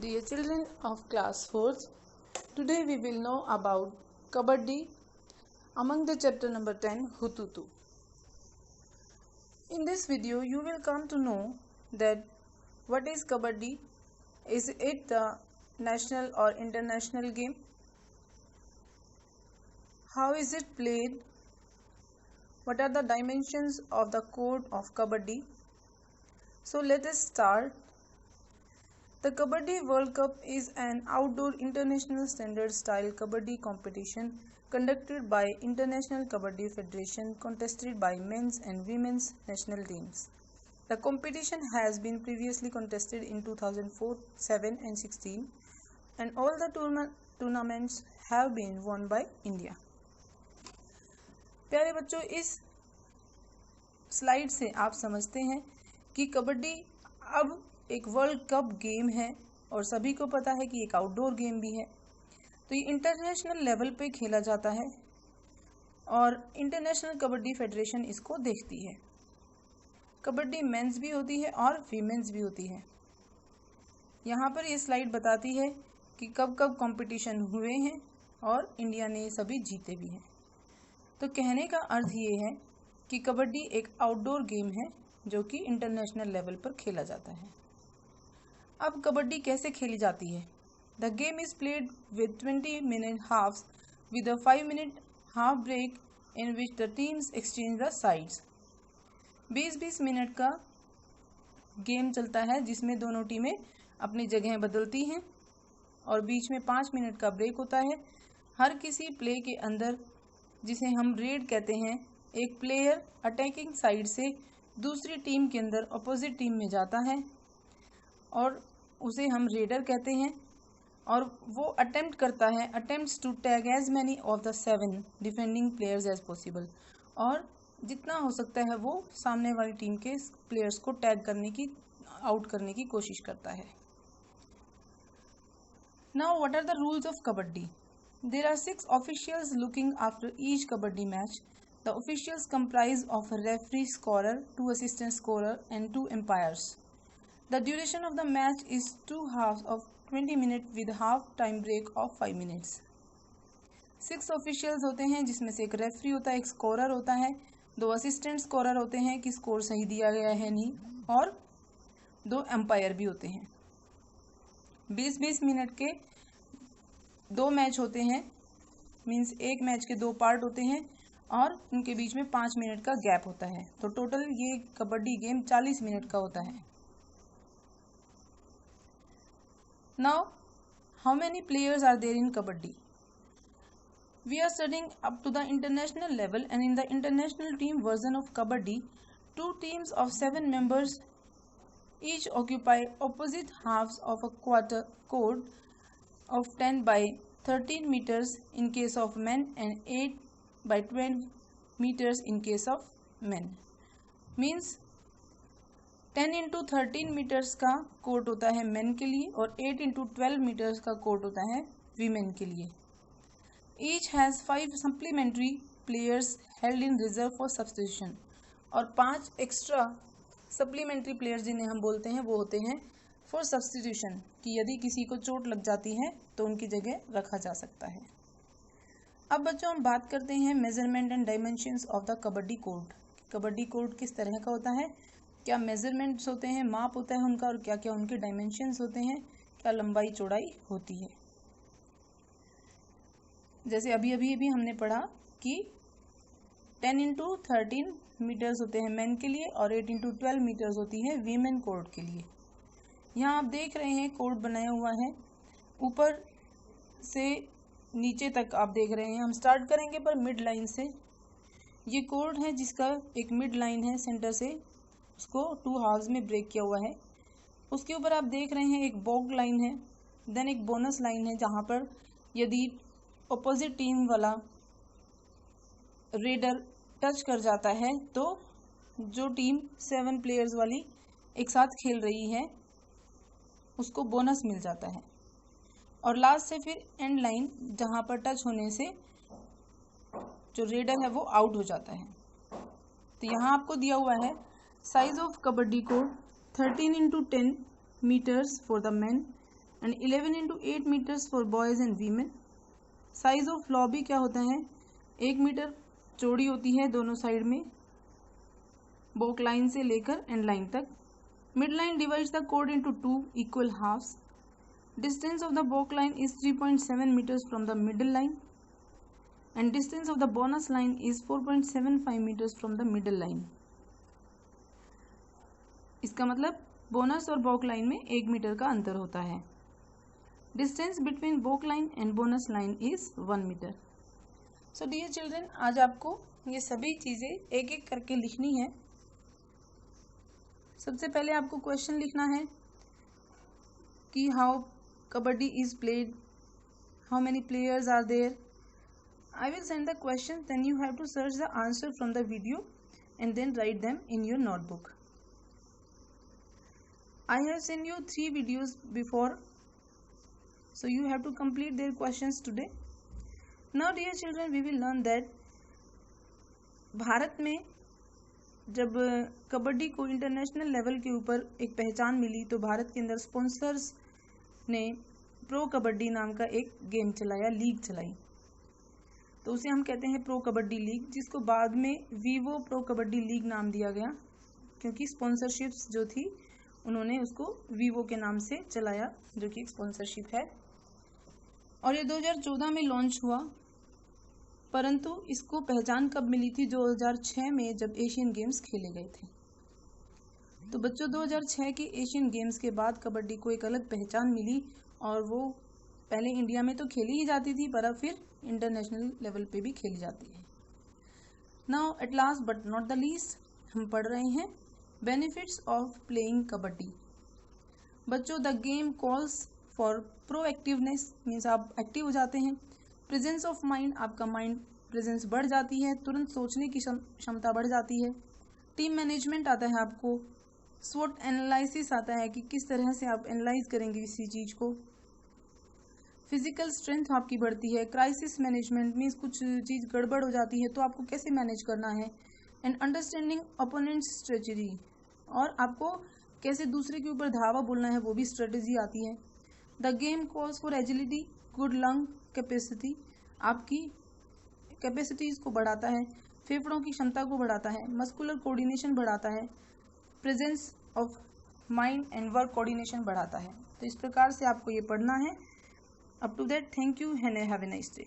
Dear children of class 4th, today we will know about Kabaddi among the chapter number 10 Hututu. In this video you will come to know that what is Kabaddi, is it the national or international game, how is it played, what are the dimensions of the code of Kabaddi. So let us start. The Kabaddi World Cup is an outdoor international standard style Kabaddi competition conducted by International Kabaddi Federation, contested by men's and women's national teams. The competition has been previously contested in 2004, 7 and 16 and all the tournaments have been won by India. प्यारे बच्चों, इस slide से आप समझते हैं कि कबड्डी अब एक वर्ल्ड कप गेम है और सभी को पता है कि एक आउटडोर गेम भी है। तो ये इंटरनेशनल लेवल पे खेला जाता है और इंटरनेशनल कबड्डी फेडरेशन इसको देखती है। कबड्डी मेंस भी होती है और वीमेंस भी होती है। यहाँ पर ये स्लाइड बताती है कि कब कब कंपटीशन हुए हैं और इंडिया ने सभी जीते भी हैं। तो कहने का अर्थ ये है कि कबड्डी एक आउटडोर गेम है जो कि इंटरनेशनल लेवल पर खेला जाता है। अब कबड्डी कैसे खेली जाती है? The game is played with 20-minute halves with a 5-minute half break in which the teams exchange the sides. 20-20 minute का गेम चलता है जिसमें दोनों टीमें अपनी जगह बदलती हैं और बीच में 5 मिनट का ब्रेक होता है। हर किसी प्ले के अंदर, जिसे हम रेड कहते हैं, एक प्लेयर अटैकिंग साइड से दूसरी टीम के अंदर अपोजिट टीम में जाता है और उसे हम रेडर कहते हैं और वो अटेम्प्ट करता है, attempts to tag as many of the 7 defending players as possible, और जितना हो सकता है वो सामने वाली टीम के प्लेयर्स को टैग करने की, आउट करने की कोशिश करता है। Now what are the rules of kabaddi? There are 6 officials looking after each kabaddi match. The officials comprise of a referee, scorer, 2 assistant scorer and 2 umpires. The duration of the match is 2 halves of 20 minutes with half time break of 5 minutes. 6 officials होते हैं जिसमें से एक referee होता है, एक scorer होता है, 2 असिस्टेंट स्कोरर होते हैं कि स्कोर सही दिया गया है नहीं, और 2 एम्पायर भी होते हैं। 20-20 मिनट के 2 मैच होते हैं, मीन्स एक मैच के 2 पार्ट होते हैं और उनके बीच में 5 मिनट का गैप होता है। तो टोटल ये कबड्डी गेम 40 मिनट का होता है। Now how many players are there in kabaddi? We are studying up to the international level and in the international team version of kabaddi 2 teams of 7 members each occupy opposite halves of a quarter court of 10 by 13 meters in case of men and 8 by 12 meters in case of men. Means 10 into 13 meters का court होता है men के लिए और 8 into 12 meters का court होता है women के लिए। Each has 5 supplementary players held in reserve for substitution, और 5 एक्स्ट्रा सप्लीमेंट्री प्लेयर्स जिन्हें हम बोलते हैं वो होते हैं फॉर सब्स्टिट्यूशन, कि यदि किसी को चोट लग जाती है तो उनकी जगह रखा जा सकता है। अब बच्चों हम बात करते हैं measurement and dimensions of the kabaddi court. Kabaddi court किस तरह का होता है, क्या मेजरमेंट्स होते हैं, माप होता है उनका, और क्या क्या उनके डायमेंशंस होते हैं, क्या लंबाई चौड़ाई होती है। जैसे अभी अभी भी हमने पढ़ा कि 10 into 13 मीटर्स होते हैं मेन के लिए और 8 into 12 मीटर्स होती है वीमेन कोर्ट के लिए। यहाँ आप देख रहे हैं कोर्ट बनाया हुआ है, ऊपर से नीचे तक आप देख रहे हैं। हम स्टार्ट करेंगे पर मिड लाइन से। ये कोर्ट है जिसका एक मिड लाइन है, सेंटर से उसको 2 हाफ्स में ब्रेक किया हुआ है। उसके ऊपर आप देख रहे हैं एक बॉग लाइन है, देन एक बोनस लाइन है जहाँ पर यदि अपोजिट टीम वाला रेडर टच कर जाता है तो जो टीम 7 प्लेयर्स वाली एक साथ खेल रही है उसको बोनस मिल जाता है। और लास्ट से फिर एंड लाइन जहाँ पर टच होने से जो रेडर है वो आउट हो जाता है। तो यहाँ आपको दिया हुआ है size of kabaddi court 13 into 10 meters for the men and 11 into 8 metres for boys and women. Size of lobby क्या होता है, 1 मीटर चौड़ी होती है दोनों साइड में, बोक लाइन से लेकर एंड लाइन तक। Mid line divides the court into 2 equal halves. Distance of the baulk line is 3.7 metres from the middle line and distance of the bonus line is 4.75 metres from the middle line. इसका मतलब bonus और बोक line में 1 metre का अंतर होता है। Distance between baulk line and bonus line is 1 metre. So dear children, आज आपको ये सभी चीज़ें एक एक करके लिखनी है। सबसे पहले आपको क्वेश्चन लिखना है कि how kabaddi is played, how many players are there. I will send the question, then you have to search the answer from the video and then write them in your notebook. I have sent you 3 videos before, so you have to complete their questions today. Now dear children, we will learn that Bharat में जब कबड्डी को international level के ऊपर एक पहचान मिली तो भारत के अंदर स्पॉन्सर्स ने प्रो कबड्डी नाम का एक गेम चलाया, लीग चलाई। तो उसे हम कहते हैं प्रो कबड्डी लीग, जिसको बाद में वीवो प्रो कबड्डी लीग नाम दिया गया, क्योंकि स्पॉन्सरशिप्स जो थी उन्होंने उसको वीवो के नाम से चलाया, जो कि स्पॉन्सरशिप है। और ये 2014 में लॉन्च हुआ, परंतु इसको पहचान कब मिली थी, 2006 में जब एशियन गेम्स खेले गए थे। तो बच्चों 2006 के एशियन गेम्स के बाद कबड्डी को एक अलग पहचान मिली और वो पहले इंडिया में तो खेली ही जाती थी, पर अब फिर इंटरनेशनल लेवल पे भी खेली जाती है। Now at last but not the least, हम पढ़ रहे हैं बेनिफिट्स ऑफ प्लेइंग कबड्डी। बच्चों, the game calls for proactiveness, means आप एक्टिव हो जाते हैं। प्रेजेंस ऑफ माइंड, आपका माइंड प्रेजेंस बढ़ जाती है, तुरंत सोचने की क्षमता बढ़ जाती है। टीम मैनेजमेंट आता है आपको। स्वॉट एनालिसिस आता है कि किस तरह से आप एनालाइज करेंगे किसी चीज़ को। फिजिकल स्ट्रेंथ आपकी बढ़ती है। क्राइसिस मैनेजमेंट, मीन्स कुछ चीज़ गड़बड़ हो जाती है तो आपको कैसे मैनेज करना है। एंड अंडरस्टैंडिंग ओपोनेंट्स स्ट्रेटजी, और आपको कैसे दूसरे के ऊपर धावा बोलना है, वो भी स्ट्रेटजी आती है। The game calls for agility, good lung capacity, आपकी कैपेसिटीज़ को बढ़ाता है, फेफड़ों की क्षमता को बढ़ाता है। मस्कुलर कोऑर्डिनेशन बढ़ाता है। Presence of mind and work coordination बढ़ाता है। तो इस प्रकार से आपको ये पढ़ना है। Up to that, thank you and have a nice day.